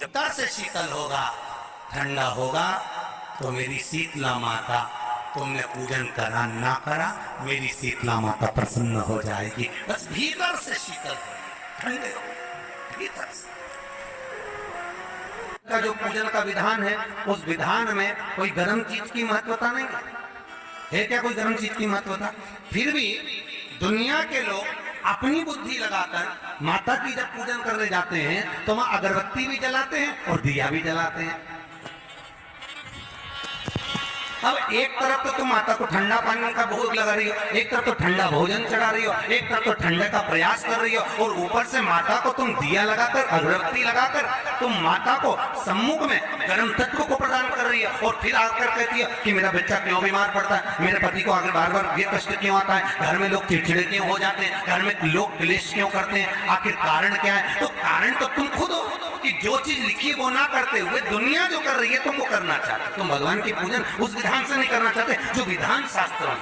जब तर से शीतल होगा, ठंडा होगा, तो मेरी शीतला माता, तुमने पूजन करा ना करा, मेरी शीतला माता प्रसन्न हो जाएगी। बस भीतर से शीतल हो, ठंडे हो, भीतर से। का जो पूजन का विधान है, उस विधान में कोई गर्म चीज की महत्वता नहीं है। क्या कोई गर्म चीज की महत्वता? फिर भी दुनिया के लोग अपनी बुद्धि लगाकर माता की जब पूजन करने जाते हैं तो वहां अगरबत्ती भी जलाते हैं और दिया भी जलाते हैं। अब एक तरफ तो तुम माता को ठंडा पानी का भोग लगा रही हो, एक तरफ तो ठंडा भोजन चढ़ा रही हो, एक तरफ तो ठंडे का प्रयास कर रही हो, और ऊपर से माता को तुम दिया लगाकर, अगरबत्ती लगाकर तुम माता को सम्मुख में गर्म तत्व को प्रदान कर रही है। और फिर आकर कहती है कि मेरा बच्चा क्यों बीमार पड़ता है, मेरे पति को आगे बार बार ये कष्ट क्यों आता है, घर में लोग चिड़चिड़े क्यों हो जाते हैं, घर में लोग क्लेश क्यों करते हैं, आखिर कारण क्या है? तो कारण तो तुम खुद हो कि जो चीज लिखी वो ना करते हुए दुनिया जो कर रही है तुम वो करना चाहते। तुम भगवान की पूजन उस विधान से नहीं करना चाहते जो विधान शास्त्र में।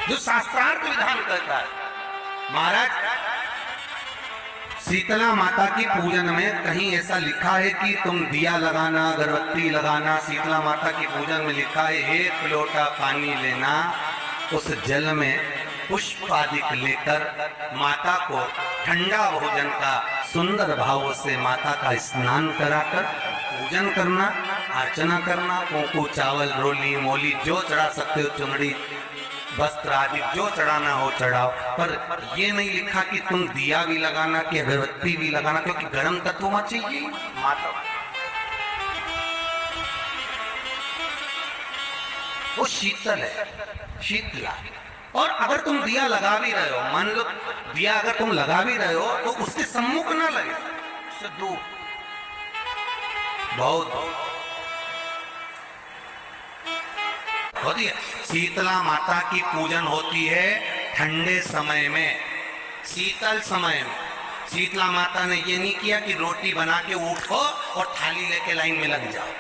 जो शास्त्रार्थ विधान करता है। महाराज, शीतला माता की पूजन में कहीं ऐसा लिखा है कि तुम दिया लगाना, अगरबत्ती लगाना? शीतला माता की पूजन में लिखा है 1 लोटा पानी लेना, उस जल में पुष्प आदि लेकर माता को ठंडा भोजन का सुंदर भाव से माता का स्नान कराकर पूजन करना, अर्चना करना, कुंकू, चावल, रोली, मोली जो चढ़ा सकते हो, चुनरी, वस्त्र आदि जो चढ़ाना हो चढ़ाओ। पर ये नहीं लिखा कि तुम दिया भी लगाना कि अगरबत्ती भी लगाना, क्योंकि गर्म तत्व में चाहिए माता, वो शीतल है, शीतला। और अगर तुम दिया लगा भी रहे हो, मान लो दिया अगर तुम लगा भी रहे हो तो उसके सम्मुख ना लगे, उससे दूर। बहुत होती है। शीतला माता की पूजन होती है ठंडे समय में, शीतल समय में। शीतला माता ने ये नहीं किया कि रोटी बना के उठो और थाली लेके लाइन में लग जाओ।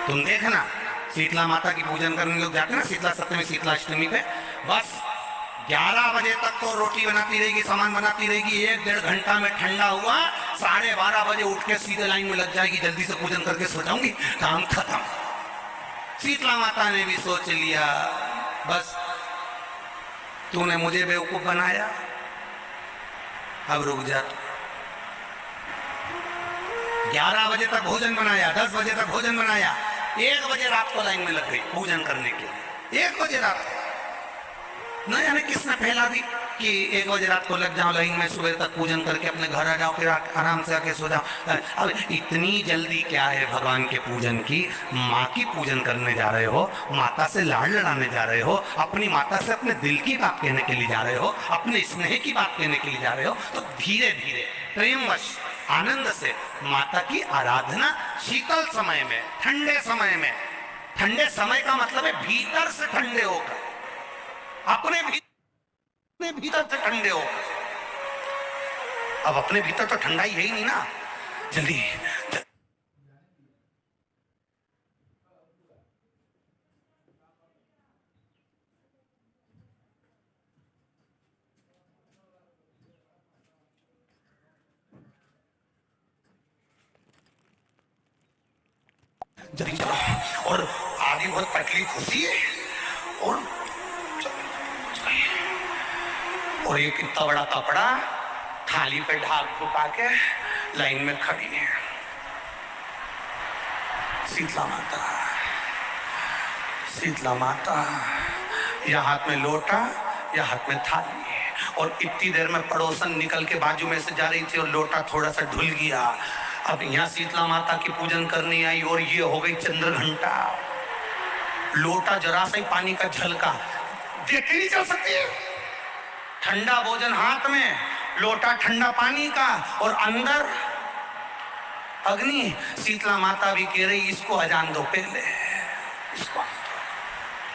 तुम देखना, शीतला माता की पूजन करने लोग जाते हैं ना, शीतला सप्तमी, शीतला अष्टमी पे, बस 11 बजे तक तो रोटी बनाती रहेगी, सामान बनाती रहेगी। 1-1.5 घंटा में ठंडा हुआ, 12:30 बजे उठ के सीधे लाइन में लग जाएगी, जल्दी से पूजन करके सो जाऊंगी, काम खत्म। शीतला माता ने भी सोच लिया, बस तूने मुझे बेवकूफ बनाया, अब रुक जा। 11 बजे तक भोजन बनाया, 10 बजे तक भोजन बनाया, 1 बजे रात को लाइन में लग गई पूजन करने के लिए। 1 बजे रात को न जाने किसने फैला दी कि 1 बजे रात को लग जाओ लाइन में, सुबह तक पूजन करके अपने घर आ जाओ, फिर आराम से आके सो जाओ। अब इतनी जल्दी क्या है भगवान के पूजन की? माँ की पूजन करने जा रहे हो, माता से लाड़ लड़ाने जा रहे हो, अपनी माता से अपने दिल की बात कहने के लिए जा रहे हो, अपने स्नेह की बात कहने के लिए जा रहे हो, तो धीरे धीरे प्रेमवश आनंद से माता की आराधना शीतल समय में, ठंडे समय में। ठंडे समय का मतलब है भीतर से ठंडे होकर, अपने भीतर से ठंडे हो। अब अपने भीतर तो ठंडाई है ही नहीं ना, जल्दी जल्दी चलो। और आगे बहुत तकलीफ होती है, और ये कितना बड़ा कपड़ा थाली पे ढाल फुका के लाइन में खड़ी है। शीतला माता, शीतला माता, या हाथ में लोटा या हाथ में थाली है। और इतनी देर में पड़ोसन निकल के बाजू में से जा रही थी और लोटा थोड़ा सा ढुल गया। अब यहाँ शीतला माता की पूजन करनी आई और ये हो गई चंद्र घंटा। लोटा जरा सा ही पानी का झलका, देख नहीं चल सकती है। ठंडा भोजन हाथ में, लोटा ठंडा पानी का, और अंदर अग्नि। शीतला माता भी कह रही इसको अजान दो पहले, इसको।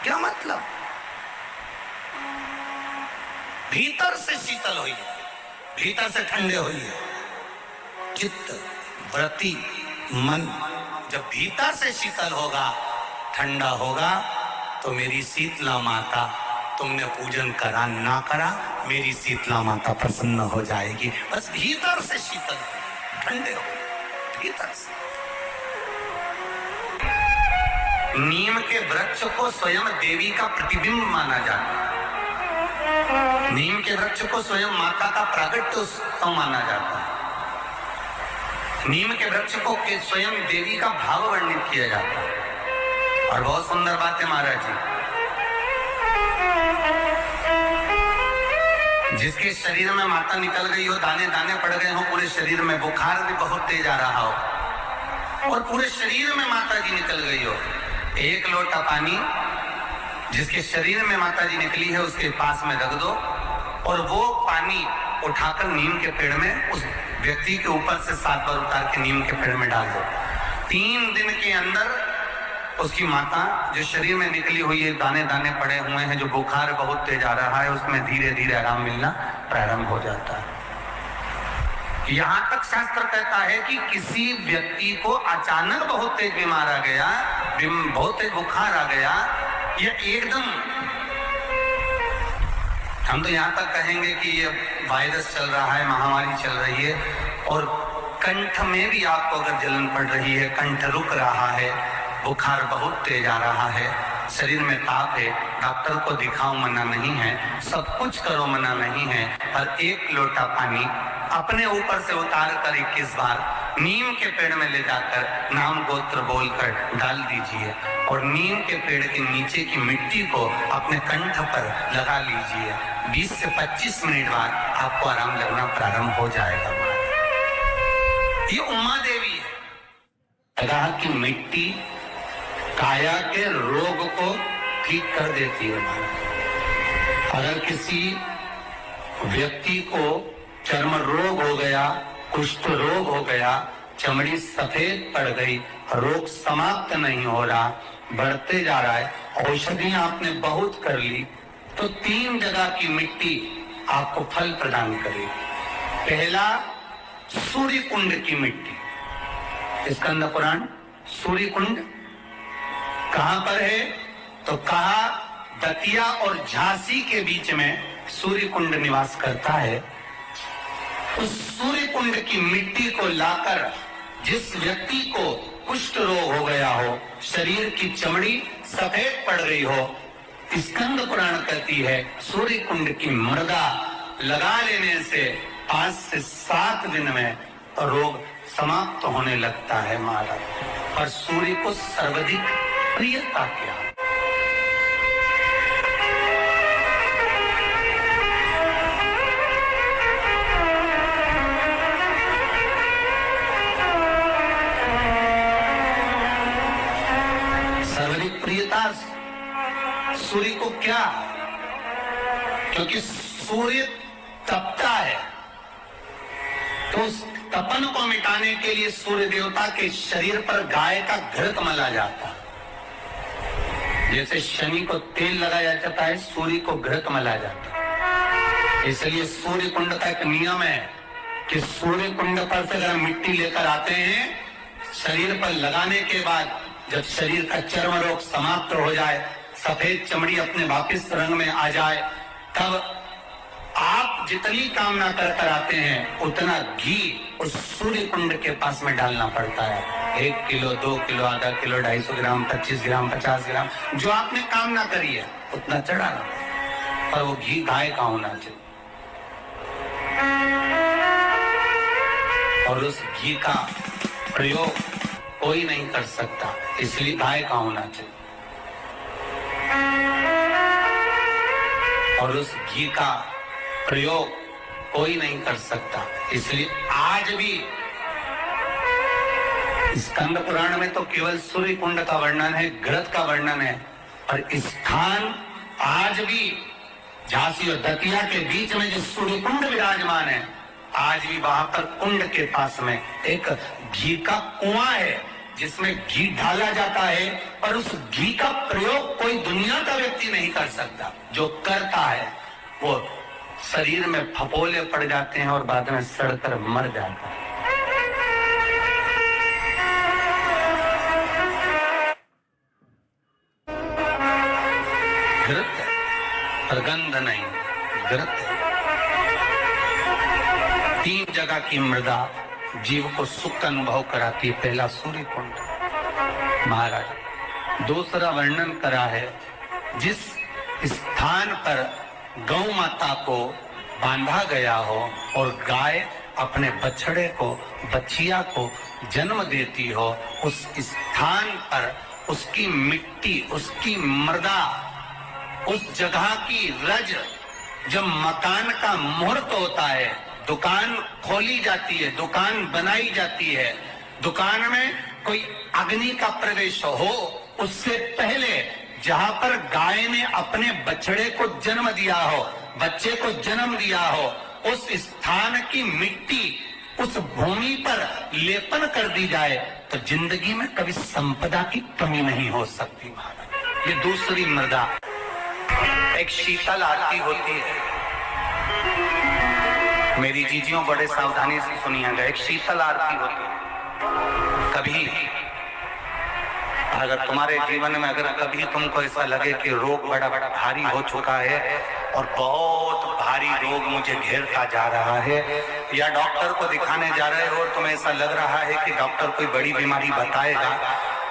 क्या मतलब? भीतर से शीतल हुई है, भीतर से ठंडे हुई है। चित्त, वृत्ति, मन जब भीतर से शीतल होगा, ठंडा होगा, तो मेरी शीतला माता तुमने पूजन करा ना करा, मेरी शीतला माता प्रसन्न हो जाएगी। बस भीतर से शीतल ठंडे हो, भीतर से। नीम के वृक्ष को स्वयं देवी का प्रतिबिंब माना जाता है। नीम के वृक्ष को स्वयं माता का प्रागट्य उत्सव माना जाता है। नीम के वृक्ष को स्वयं देवी का भाव वर्णित किया जाता है। और बहुत सुंदर बात है महाराज जी, जिसके शरीर में माता निकल गई हो, दाने दाने पड़ गए हो पूरे शरीर में, बुखार भी बहुत तेज आ रहा हो और पूरे शरीर में माता जी निकल गई हो, एक लोटा पानी जिसके शरीर में माता जी निकली है उसके पास में रख दो और वो पानी उठाकर नीम के पेड़ में उस व्यक्ति के ऊपर से 7 बार उतार के नीम के पेड़ में डाल दो। 3 दिन के अंदर उसकी माता जो शरीर में निकली हुई है, दाने दाने पड़े हुए हैं, जो बुखार बहुत तेज आ रहा है, उसमें धीरे धीरे आराम मिलना प्रारंभ हो जाता है। यहां तक शास्त्र कहता है कि किसी व्यक्ति को अचानक बहुत तेज बीमार आ गया, बहुत तेज बुखार आ गया, या एकदम, हम तो यहां तक कहेंगे कि ये वायरस चल रहा है, महामारी चल रही है और कंठ में भी आपको अगर जलन पड़ रही है, कंठ रुक रहा है, बुखार बहुत तेज आ रहा है, शरीर में ताप है, डॉक्टर को दिखाओ मना नहीं है, सब कुछ करो मना नहीं है, पर 1 लोटा पानी अपने ऊपर से उतार कर 21 बार नीम के पेड़ में ले जाकर नाम गोत्र बोलकर डाल दीजिए और नीम के पेड़ के नीचे की मिट्टी को अपने कंठ पर लगा लीजिए। 20 से 25 मिनट बाद आपको आराम लगना प्रारंभ हो जाएगा। ये उमा देवी है। कहा कि मिट्टी काया के रोग को ठीक कर देती है। अगर किसी व्यक्ति को चर्म रोग हो गया, कुष्ठ रोग हो गया, चमड़ी सफेद पड़ गई, रोग समाप्त नहीं हो रहा, बढ़ते जा रहा है, औषधियां आपने बहुत कर ली, तो 3 जगह की मिट्टी आपको फल प्रदान करेगी। पहला, सूर्य कुंड की मिट्टी। स्कंद पुराण सूर्य कुंड कहां पर है? तो कहा दतिया और झांसी के बीच में सूर्य कुंड निवास करता है। उस सूर्य कुंड की मिट्टी को लाकर जिस व्यक्ति को कुष्ठ रोग हो गया हो, शरीर की चमड़ी सफेद पड़ गई हो, स्कंद पुराण कहती है सूर्य कुंड की मृदा लगा लेने से 5 से 7 दिन में रोग समाप्त होने लगता है महाराज। और सूर्य को सर्वाधिक प्रियता क्या? प्रियता सूर्य को क्या? क्योंकि सूर्य तपता है, तो उस तपन को मिटाने के लिए सूर्य देवता के शरीर पर गाय का घृत मला जाता है। जैसे शनि को तेल लगाया जाता है, सूर्य को घृत मला जाता है। इसलिए सूर्य कुंड का एक नियम है कि सूर्य कुंड पर से अगर मिट्टी लेकर आते हैं, शरीर पर लगाने के बाद जब शरीर का चर्म रोग समाप्त हो जाए, सफेद चमड़ी अपने वापिस रंग में आ जाए, तब आप जितनी कामना कर आते हैं उतना घी उस सूर्य कुंड के पास में डालना पड़ता है। 1 किलो, 2 किलो, आधा किलो, 250 ग्राम, 25 ग्राम, 50 ग्राम, जो आपने कामना करी है उतना चढ़ाना, पर वो घी गाय का होना चाहिए। और उस घी का प्रयोग कोई नहीं कर सकता, इसलिए गाय का होना चाहिए। और उस घी का प्रयोग कोई नहीं कर सकता, इसलिए आज भी स्कंद पुराण में तो केवल सूर्य कुंड का वर्णन है, घृत का वर्णन है, और स्थान आज भी झांसी और दतिया के बीच में जो सूर्य कुंड विराजमान है, आज भी वहां पर कुंड के पास में एक घी का कुआं है जिसमें घी डाला जाता है, और उस घी का प्रयोग कोई दुनिया का व्यक्ति नहीं कर सकता। जो करता है वो शरीर में फपोले पड़ जाते हैं और बाद में सड़कर मर जाता है। घृत पर गंध नहीं, गिरत। 3 जगह की मृदा जीव को सुख का अनुभव कराती है। पहला सूर्य कुंड महाराज। दूसरा वर्णन करा है, जिस स्थान पर गौ माता को बांधा गया हो और गाय अपने बछड़े को, बछिया को जन्म देती हो, उस स्थान पर उसकी मिट्टी, उसकी मृदा, उस जगह की रज, जब मकान का मुहूर्त होता है, दुकान खोली जाती है, दुकान बनाई जाती है, दुकान में कोई अग्नि का प्रवेश हो, उससे पहले जहां पर गाय ने अपने बछड़े को जन्म दिया हो, बच्चे को जन्म दिया हो, उस स्थान की मिट्टी उस भूमि पर लेपन कर दी जाए तो जिंदगी में कभी संपदा की कमी नहीं हो सकती महाराज। ये दूसरी मृदा। एक शीतल आरती होती है, मेरी जीजियों बड़े सावधानी से सुनिएगा। एक शीतल आरती होती है। कभी अगर तुम्हारे जीवन में अगर कभी तुमको ऐसा लगे कि रोग बड़ा भारी हो चुका है और बहुत भारी रोग मुझे घेरता जा रहा है, या डॉक्टर को दिखाने जा रहे हो और तुम्हें ऐसा लग रहा है कि डॉक्टर कोई बड़ी बीमारी बताएगा,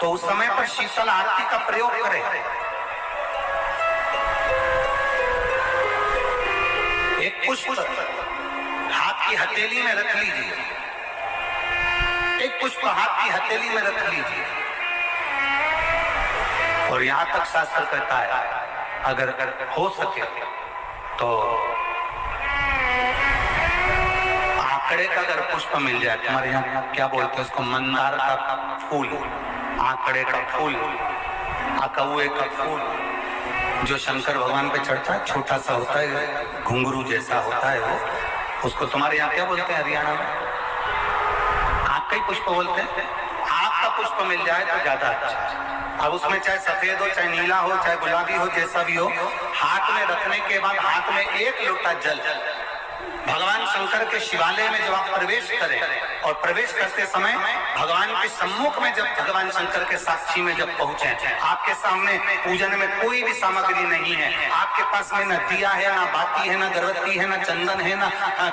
तो उस समय पर शीतल आरती का प्रयोग करें। एक पुष्प हाथ की हथेली में रख लीजिए, एक पुष्प हाथ की हथेली में रख लीजिए, और यहां तक शास्त्र कहता है अगर हो सके तो आंकड़े का अगर पुष्प मिल जाए, तुम्हारे यहाँ क्या बोलते हैं उसको, मंदार का फूल, आंकड़े का फूल, अकौए का फूल, जो शंकर भगवान पे चढ़ता है, छोटा सा होता है, घुंघरू जैसा होता है वो, उसको तुम्हारे यहाँ क्या बोलते हैं हरियाणा में? आँख का ही पुष्प बोलते हैं। आँख का पुष्प मिल जाए तो ज्यादा अच्छा। अब उसमें चाहे सफेद हो, चाहे नीला हो, चाहे गुलाबी हो, जैसा भी हो, हाथ में रखने के बाद हाथ में 1 लोटा जल, भगवान शंकर के शिवालय में जब आप प्रवेश करें और प्रवेश करते समय भगवान के सम्मुख में जब भगवान शंकर के साक्षी में जब पहुंचे, आपके सामने पूजन में कोई भी सामग्री नहीं है, आपके पास में न दिया है, ना बाती है, ना गर्भवती है, ना चंदन है, ना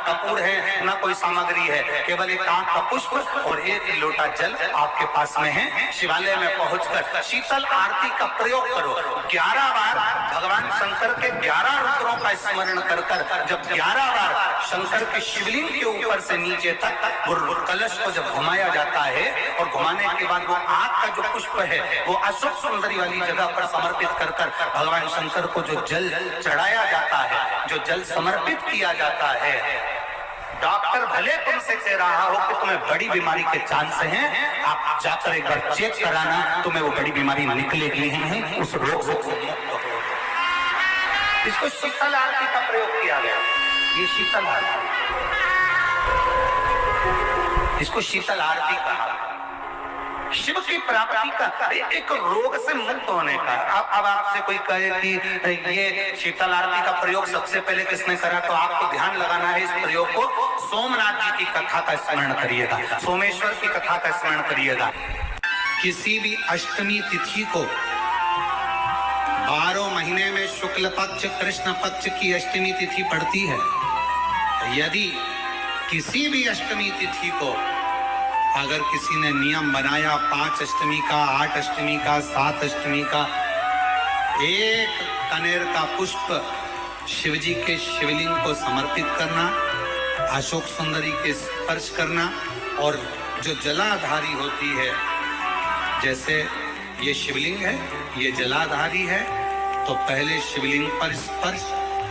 कपूर है, ना कोई सामग्री है, केवल एक आंख का पुष्प और 1 लोटा जल आपके पास में है। शिवालय में पहुंचकर शीतल आरती का प्रयोग करो। 11 बार भगवान शंकर के 11 रुद्रों का स्मरण कर कर जब 11 बार शंकर के शिवलिंग के ऊपर से नीचे तक वो कलश को जब घुमाया जाता है, और घुमाने के बाद वो आग का जो पुष्प है वो अशोक सुंदरी वाली जगह पर समर्पित कर कर भगवान शंकर को जो जल चढ़ाया जाता है, जो जल समर्पित किया जाता है, डॉक्टर भले तुमसे कह रहा हो कि तुम्हें बड़ी बीमारी के चांस हैं, आप जाकर एक बार चेक कराना, तुम्हें वो बड़ी बीमारी निकलेगी ही नहीं, उस रोग से मुक्त हो। इसको शीतल आरती का प्रयोग किया गया। ये शीतल आरती, इसको शीतल आरती कहा। शिव की प्राप्ति का, एक रोग से मुक्त होने का। अब आपसे कोई कहे कि ये शीतल आरती का प्रयोग सबसे पहले किसने करा, तो आपको ध्यान लगाना है इस प्रयोग को। सोमनाथ जी की कथा का स्मरण करिएगा, सोमेश्वर की कथा का स्मरण करिएगा। किसी भी अष्टमी तिथि को 12 महीने में शुक्ल पक्ष कृष्ण पक्ष की अष्टमी तिथि पड़ती है। यदि किसी भी अष्टमी तिथि को अगर किसी ने नियम बनाया 5 अष्टमी का, 8 अष्टमी का, 7 अष्टमी का, 1 कनेर का पुष्प शिवजी के शिवलिंग को समर्पित करना, अशोक सुंदरी के स्पर्श करना, और जो जलाधारी होती है, जैसे ये शिवलिंग है, ये जलाधारी है, तो पहले शिवलिंग पर स्पर्श,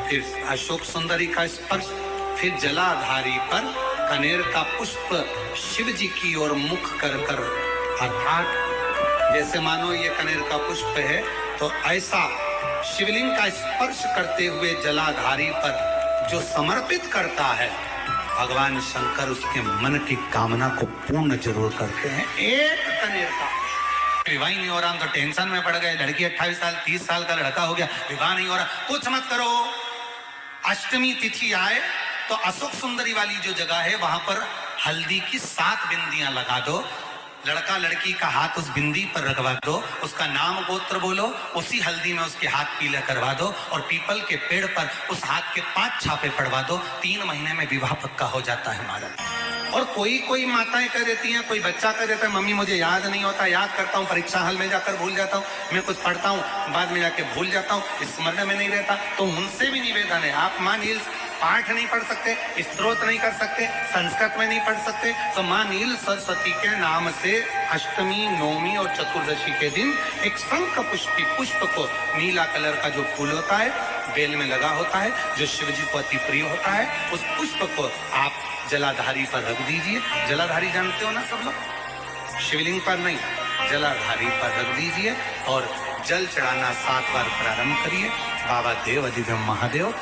फिर अशोक सुंदरी का स्पर्श, फिर जलाधारी पर कनेर का पुष्प शिव जी की ओर मुख कर कर, अर्थात जैसे मानो ये कनेर का पुष्प है तो ऐसा शिवलिंग का स्पर्श करते हुए जलाधारी पर जो समर्पित करता है, भगवान शंकर उसके मन की कामना को पूर्ण जरूर करते हैं। 1 कनेर का विवाह नहीं हो रहा तो टेंशन में पड़ गए, लड़की 28 साल 30 साल का लड़का हो गया, विवाह नहीं हो रहा, कुछ मत करो। अष्टमी तिथि आए तो अशोक सुंदरी वाली जो जगह है वहां पर हल्दी की 7 बिंदियां लगा दो, लड़का लड़की का हाथ उस बिंदी पर रखवा दो, उसका नाम गोत्र बोलो, उसी हल्दी में उसके हाथ पीला करवा दो और पीपल के पेड़ पर उस हाथ के 5 छापे पड़वा दो। 3 महीने में विवाह पक्का हो जाता है महाराज। और कोई माताएं कह देती हैं, कोई बच्चा कह देता है मम्मी मुझे याद नहीं होता, याद करता हूँ परीक्षा हॉल में जाकर भूल जाता हूँ, मैं कुछ पढ़ता हूँ बाद में जाके भूल जाता हूँ, स्मरण में नहीं रहता। तो उनसे भी निवेदन है, आप माँ नील पाठ नहीं पढ़ सकते, स्तोत्र नहीं कर सकते, संस्कृत में नहीं पढ़ सकते, तो माँ नील सरस्वती के नाम से अष्टमी, नवमी और चतुर्दशी के दिन एक शंख पुष्पी पुष्प को, नीला कलर का जो फूल होता है बेल में लगा होता है, जो शिव जी को अति प्रिय होता है, उस पुष्प को आप जलाधारी पर रख दीजिए। जलाधारी जानते हो ना सब लोग, शिवलिंग पर नहीं, जलाधारी पर रख दीजिए और जल चढ़ाना 7 बार प्रारंभ करिए। बाबा देव अधिदेव महादेव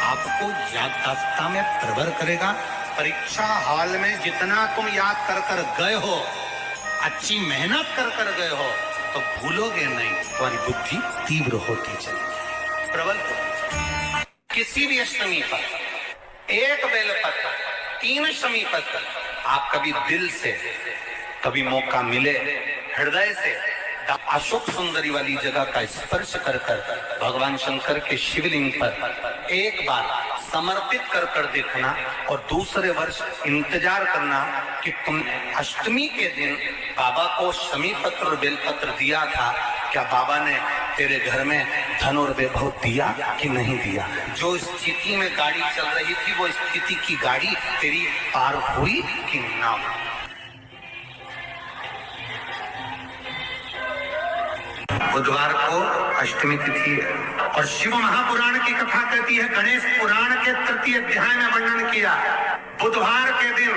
आपको याददाश्तता में प्रवर करेगा। परीक्षा हॉल में जितना तुम याद कर कर गए हो, अच्छी मेहनत कर कर गए हो, तो भूलोगे नहीं, तुम्हारी बुद्धि तीव्र होती चलेगी, प्रबल होती। किसी भी अष्टमी पर 1 बेलपत्र, 3 शमी पत्र, आप कभी दिल से, कभी मौका मिले हृदय से अशोक सुंदरी वाली जगह का स्पर्श कर कर भगवान शंकर के शिवलिंग पर एक बार समर्पित कर कर देखना और दूसरे वर्ष इंतजार करना कि तुमने अष्टमी के दिन बाबा को शमी पत्र और बेलपत्र दिया था, क्या बाबा ने तेरे घर में धन और वैभव दिया कि नहीं दिया। जो स्थिति में गाड़ी चल रही थी वो स्थिति की गाड़ी तेरी पार हुई कि ना हुई। बुधवार को अष्टमी तिथि है और शिव महापुराण की कथा कहती है, गणेश पुराण के 3 अध्याय में वर्णन किया, बुधवार के दिन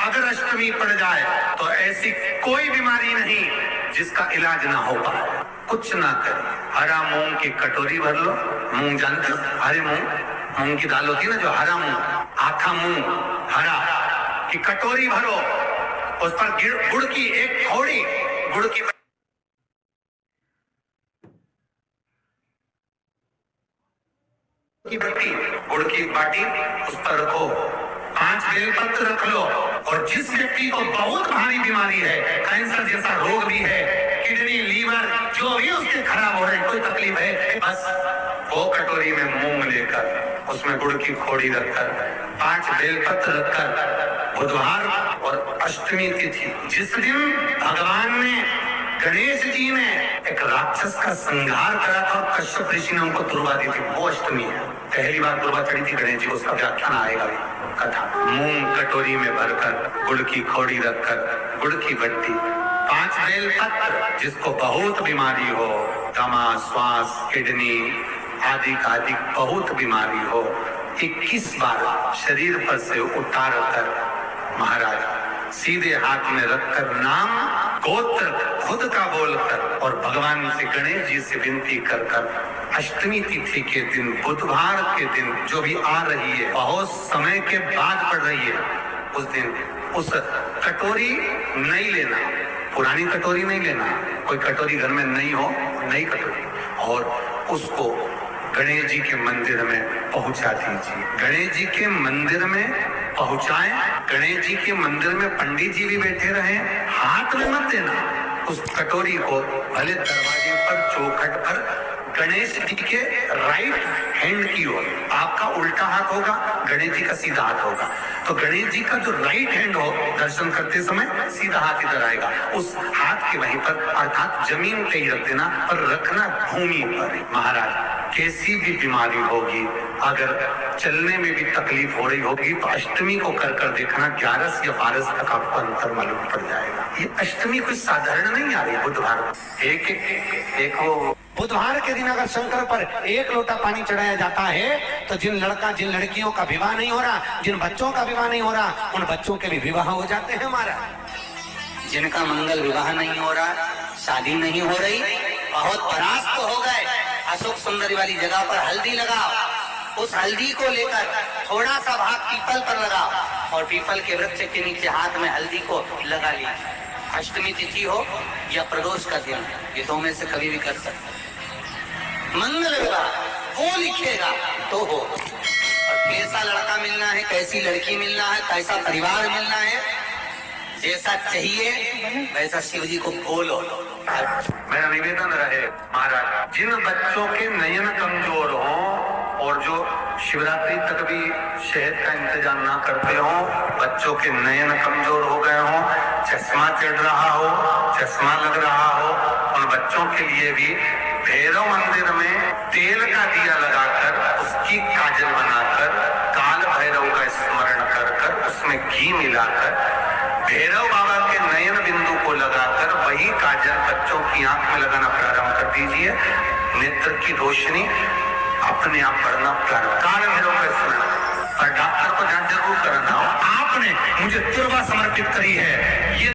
अगर अष्टमी पड़ जाए तो ऐसी कोई बीमारी नहीं जिसका इलाज ना हो पाए। कुछ ना करे, हरा मूंग की कटोरी भर लो, मूंग जानते हो, हरे मूंग की दाल होती है ना, जो हरा मूंग, आखा मूंग हरा की कटोरी भरो, उस पर गुड़ की एक थोड़ी गुड़ की बट्टी, गुड़ की बाटी, उस पर रखो, 5 बेलपत्र रख लो और जिस व्यक्ति को बहुत भारी बीमारी है, कैंसर जैसा रोग भी है, किडनी, लीवर जो भी उसके खराब हो रहे हैं, कोई तकलीफ है, बस वो कटोरी में मूंग लेकर उसमें गुड़ की खोड़ी रखकर 5 बेलपत्र रखकर बुधवार और अष्टमी तिथि, जिस दिन भगवान ने, गणेश जी ने एक राक्षस का संहार करा था और कश्यप ऋषि ने उनको दुर्वा दी थी, वो अष्टमी है। पहली बार दुर्वा चढ़ी थी गणेश जी को, उसका व्याख्यान आएगा कथा। मूंग कटोरी में भरकर, गुड़ की खोड़ी रखकर, गुड़ की बट्टी, 5 बेलपत्र, जिसको बहुत बीमारी हो, दमा, श्वास, किडनी आदि का बहुत बीमारी हो, 21 बार शरीर पर से उतार कर महाराज सीधे हाथ में रखकर नाम गोत्र खुद का बोलकर और भगवान से, गणेश जी से विनती कर कर अष्टमी तिथि के दिन, बुधवार के दिन जो भी आ रही है, बहुत समय के बाद पड़ रही है, उस दिन उस कटोरी नहीं लेना, पुरानी कटोरी नहीं लेना, कोई कटोरी घर में नहीं हो, नई कटोरी, और उसको गणेश जी के मंदिर में पहुंचा दीजिए। गणेश जी के मंदिर में पहुंचाएं, गणेश जी के मंदिर में पंडित जी भी बैठे रहे, हाथ में मत देना उस कटोरी को, भले दरवाजे पर, चौखट पर, गणेश जी के राइट हैंड की ओर, आपका उल्टा हाथ होगा, गणेश जी का सीधा हाथ होगा, तो गणेश जी का जो राइट हैंड हो, दर्शन करते समय सीधा हाथ इधर आएगा, उस हाथ के वहीं पर, अर्थात जमीन पे ही रख देना, पर रखना भूमि पर। महाराज कैसी भी बीमारी होगी, अगर चलने में भी तकलीफ हो रही होगी, तो अष्टमी को कर कर देखना, 11 या 12 तक आपको अंतर मालूम पड़ जाएगा। ये अष्टमी कोई साधारण नहीं आ रही, बुधवार एक वो बुधवार के दिन अगर शंकर पर 1 लोटा पानी चढ़ाया जाता है, तो जिन लड़कियों का विवाह नहीं हो रहा, जिन बच्चों का विवाह नहीं हो रहा, उन बच्चों के भी विवाह हो जाते हैं। हमारा जिनका मंगल विवाह नहीं हो रहा, शादी नहीं हो रही, बहुत परास्त हो गए, अशोक सुंदरी वाली जगह पर हल्दी लगाओ, उस हल्दी को लेकर थोड़ा सा भाग पीपल पर लगाओ और पीपल के वृक्ष के नीचे हाथ में हल्दी को लगा लीजिए। अष्टमी तिथि हो या प्रदोष का दिन, ये 2 में से कभी भी कर सकते। मंगल विवाह वो लिखेगा तो हो, और कैसा लड़का मिलना है, कैसी लड़की मिलना है, कैसा परिवार मिलना है, जैसा चाहिए वैसा शिव जी को बोलो। मेरा निवेदन रहे महाराज, जिन बच्चों के नयन कमजोर हो और जो शिवरात्रि तक भी शहद का इंतजाम ना करते हो, बच्चों के नयन कमजोर हो गए हो, चश्मा चढ़ रहा हो, चश्मा लग रहा हो, उन बच्चों के लिए भी भैरव मंदिर में तेल का दिया लगाकर उसकी काजल बनाकर काल भैरव का स्मरण कर कर उसमें घी मिलाकर भैरव बाबा के नयन बिंदु को लगाकर वही काजल बच्चों की आंख में लगाना प्रारंभ कर दीजिए। नेत्र की रोशनी अपने आप बढ़ना प्रारंभ। काल भैरव का स्मरण और डॉक्टर को जांच जरूर कराना हो। आपने मुझे तुरवा समर्पित करी है। ये